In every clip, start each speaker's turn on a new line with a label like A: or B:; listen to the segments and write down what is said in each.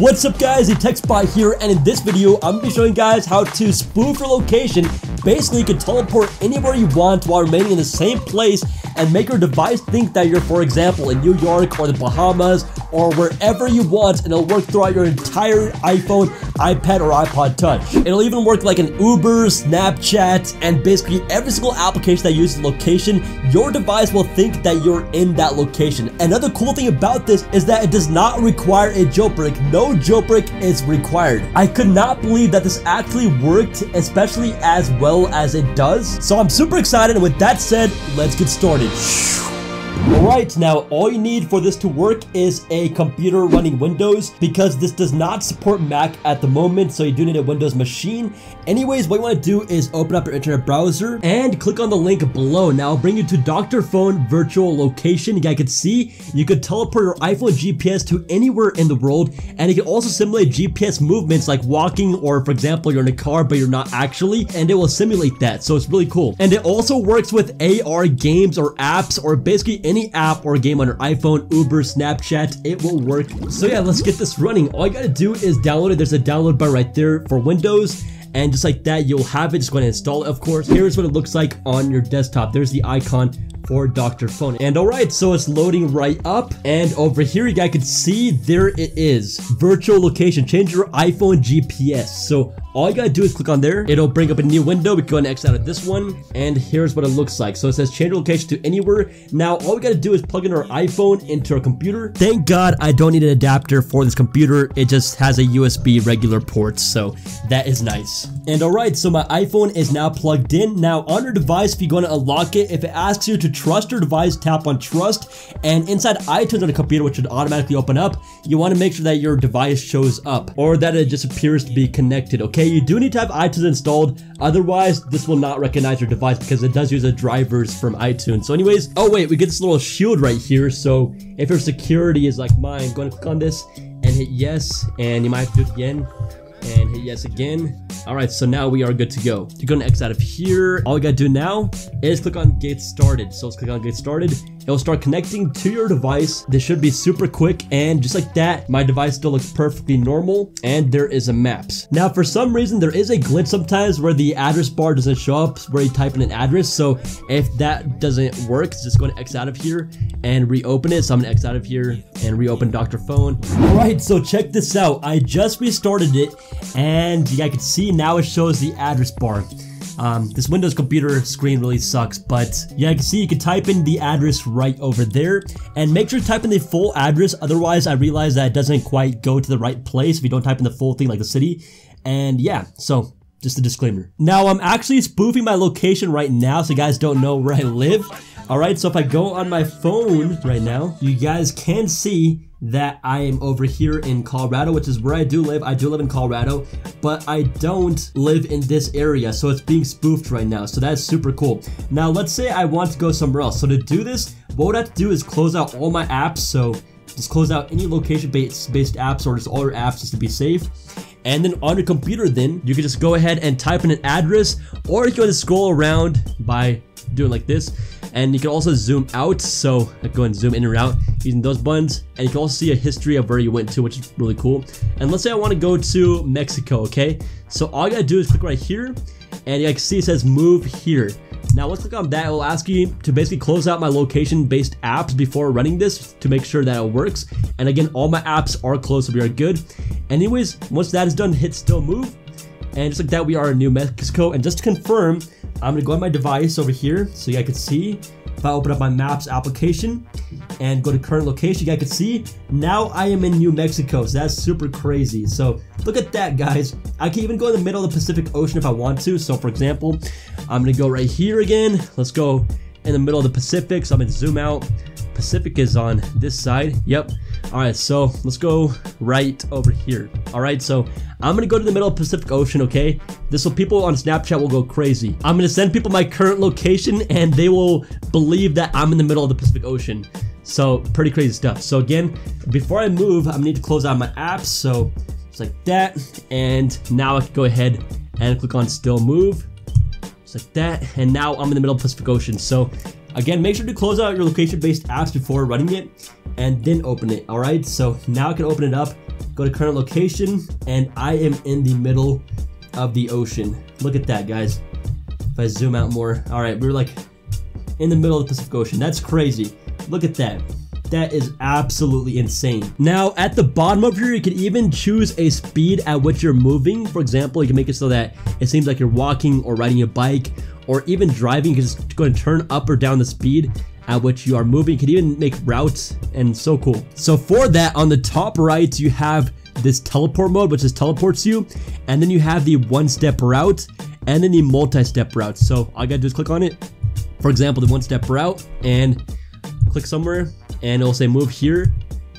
A: What's up guys, the TechSpot here, and in this video I'm going to be showing you guys how to spoof your location. Basically, you can teleport anywhere you want while remaining in the same place and make your device think that you're, for example, in New York or the Bahamas or wherever you want, and it'll work throughout your entire iPhone, iPad, or iPod Touch. It'll even work like an Uber, Snapchat, and basically every single application that uses location. Your device will think that you're in that location. Another cool thing about this is that it does not require a jailbreak. No jailbreak is required. I could not believe that this actually worked, especially as well as it does. So I'm super excited, and with that said, let's get started. Alright, now all you need for this to work is a computer running Windows, because this does not support Mac at the moment, so you do need a Windows machine. Anyways, what you want to do is open up your internet browser and click on the link below. Now, I'll bring you to Dr. Phone Virtual Location. You guys can see you could teleport your iPhone GPS to anywhere in the world, and you can also simulate GPS movements like walking, or for example, you're in a car but you're not actually, and it will simulate that, so it's really cool. And it also works with AR games or apps, or basically any app or game on your iPhone, Uber, Snapchat, it will work. So yeah, let's get this running. All you gotta do is download it. There's a download button right there for Windows, and just like that, you'll have it. Just go ahead and install it, of course. Here's what it looks like on your desktop. There's the icon for Dr. Phone. And alright, so it's loading right up, and over here you guys can see there it is. Virtual location. Change your iPhone GPS. So all you gotta do is click on there. It'll bring up a new window. We can go and exit out of this one, and here's what it looks like. So it says change your location to anywhere. Now all we gotta do is plug in our iPhone into our computer. Thank God I don't need an adapter for this computer. It just has a USB regular port, so that is nice. And alright, so my iPhone is now plugged in. Now on your device, if you go to unlock it, if it asks you to trust your device, tap on trust, and inside iTunes on the computer, which should automatically open up, you want to make sure that your device shows up, or that it just appears to be connected. Okay, you do need to have iTunes installed, otherwise this will not recognize your device, because it does use the drivers from iTunes. So anyways, oh wait, we get this little shield right here, so if your security is like mine, go and click on this and hit yes, and you might have to do it again and hit yes again. Alright, so now we are good to go. You're going to exit out of here. All you gotta do now is click on get started. So let's click on get started. It'll start connecting to your device. This should be super quick, and just like that, my device still looks perfectly normal, and there is a maps. Now for some reason there is a glitch sometimes where the address bar doesn't show up where you type in an address. So if that doesn't work, just go and exit out of here and reopen it. So I'm gonna exit out of here and reopen Dr. Phone. Alright, so check this out. I just restarted it, and you guys can see now it shows the address bar. This Windows computer screen really sucks, but yeah, you can see you can type in the address right over there, and make sure to type in the full address. Otherwise, I realize that it doesn't quite go to the right place if you don't type in the full thing, like the city. And yeah, so just a disclaimer. Now I'm actually spoofing my location right now, so you guys don't know where I live. Alright, so if I go on my phone right now, you guys can see that I am over here in Colorado, which is where I do live. I do live in Colorado, but I don't live in this area, so it's being spoofed right now. So that's super cool. Now let's say I want to go somewhere else. So to do this, what would I have to do is close out all my apps. So just close out any location-based apps, or just all your apps, just to be safe. And then on your computer, then you can just go ahead and type in an address, or you can just scroll around by doing like this. And you can also zoom out, so go and zoom in or out using those buttons. And you can also see a history of where you went to, which is really cool. And let's say I want to go to Mexico, okay? So all you gotta do is click right here, and you can see it says move here. Now let's click on that. It will ask you to basically close out my location-based apps before running this to make sure that it works. And again, all my apps are closed, so we are good. Anyways, once that is done, hit still move. And just like that, we are in New Mexico. And just to confirm, I'm gonna go on my device over here, so you guys can see. If I open up my Maps application and go to current location, you guys can see now I am in New Mexico. So that's super crazy. So look at that, guys. I can even go in the middle of the Pacific Ocean if I want to. So for example, I'm gonna go right here again. Let's go in the middle of the Pacific. So I'm gonna zoom out. Pacific is on this side. Yep. Alright, so let's go right over here. Alright, so I'm gonna go to the middle of the Pacific Ocean, okay? This will, people on Snapchat will go crazy. I'm gonna send people my current location, and they will believe that I'm in the middle of the Pacific Ocean. So pretty crazy stuff. So again, before I move, I'm gonna need to close out my apps. So just like that, and now I can go ahead and click on still move. Just like that, and now I'm in the middle of the Pacific Ocean. So Again, make sure to close out your location-based apps before running it and then open it, all right? So now I can open it up, go to current location, and I am in the middle of the ocean. Look at that, guys. If I zoom out more, all right, we're like in the middle of the Pacific Ocean. That's crazy. Look at that. That is absolutely insane. Now, at the bottom of here, you can even choose a speed at which you're moving. For example, you can make it so that it seems like you're walking or riding a bike or even driving. You can just go and turn up or down the speed at which you are moving. You can even make routes, and so cool. So for that, on the top right, you have this teleport mode, which just teleports you. And then you have the one-step route and then the multi-step route. So all I gotta do is click on it. For example, the one-step route, and click somewhere, and it'll say move here,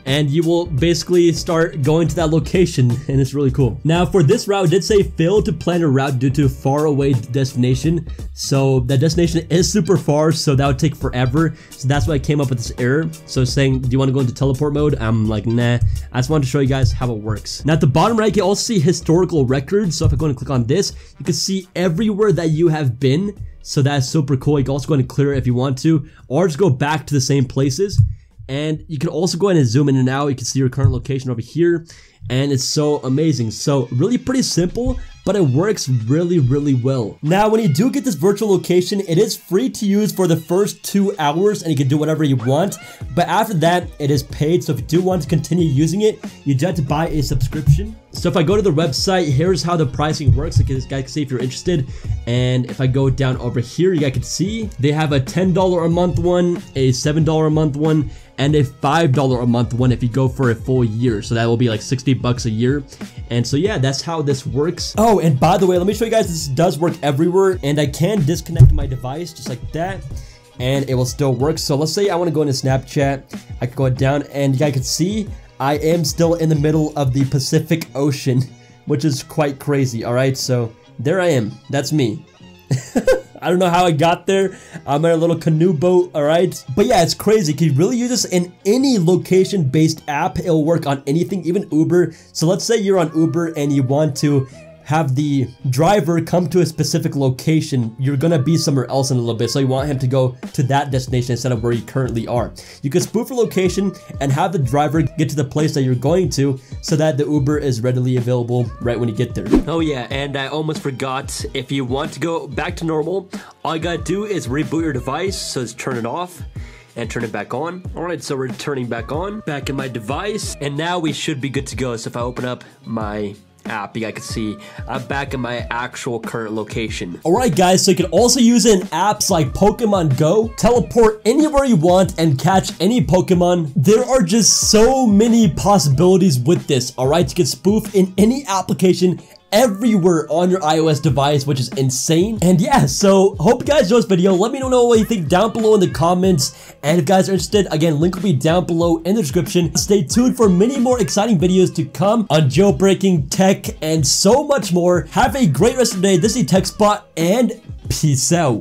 A: and you will basically start going to that location, and it's really cool. Now for this route, it did say fail to plan a route due to far away destination. So that destination is super far, so that would take forever. So that's why I came up with this error. So it's saying, do you want to go into teleport mode? I'm like, nah. I just wanted to show you guys how it works. Now at the bottom right, you can also see historical records. So if I go and click on this, you can see everywhere that you have been. So that's super cool. You can also go ahead and clear it if you want to, or just go back to the same places. And you can also go ahead and zoom in and out. You can see your current location over here, and it's so amazing. So really pretty simple, but it works really, really well. Now, when you do get this virtual location, it is free to use for the first 2 hours, and you can do whatever you want. But after that, it is paid. So if you do want to continue using it, you do have to buy a subscription. So if I go to the website, here's how the pricing works. You guys can see if you're interested. And if I go down over here, you guys can see they have a $10 a month one, a $7 a month one, and a $5 a month one if you go for a full year. So that will be like 60 bucks a year. And so yeah, that's how this works. Oh, and by the way, let me show you guys, this does work everywhere, and I can disconnect my device just like that, and it will still work. So let's say I want to go into Snapchat. I can go down, and you guys can see I am still in the middle of the Pacific Ocean, which is quite crazy. All right, so there I am. That's me. I don't know how I got there. I'm in a little canoe boat, all right? But yeah, it's crazy. You can really use this in any location-based app. It'll work on anything, even Uber. So let's say you're on Uber and you want to have the driver come to a specific location. You're gonna be somewhere else in a little bit, so you want him to go to that destination instead of where you currently are. You can spoof a location and have the driver get to the place that you're going to, so that the Uber is readily available right when you get there. Oh yeah, and I almost forgot, if you want to go back to normal, all you gotta do is reboot your device. So just turn it off and turn it back on. All right, so we're turning back on, back in my device, and now we should be good to go. So if I open up my app, you guys can see I'm back in my actual current location. Alright guys, so you can also use it in apps like Pokemon Go, teleport anywhere you want and catch any Pokemon. There are just so many possibilities with this. Alright, you can spoof in any application everywhere on your iOS device, which is insane. And yeah, so hope you guys enjoyed this video. Let me know what you think down below in the comments. And if you guys are interested, again, link will be down below in the description. Stay tuned for many more exciting videos to come on jailbreaking, tech, and so much more. Have a great rest of the day. This is TechSpot, and peace out.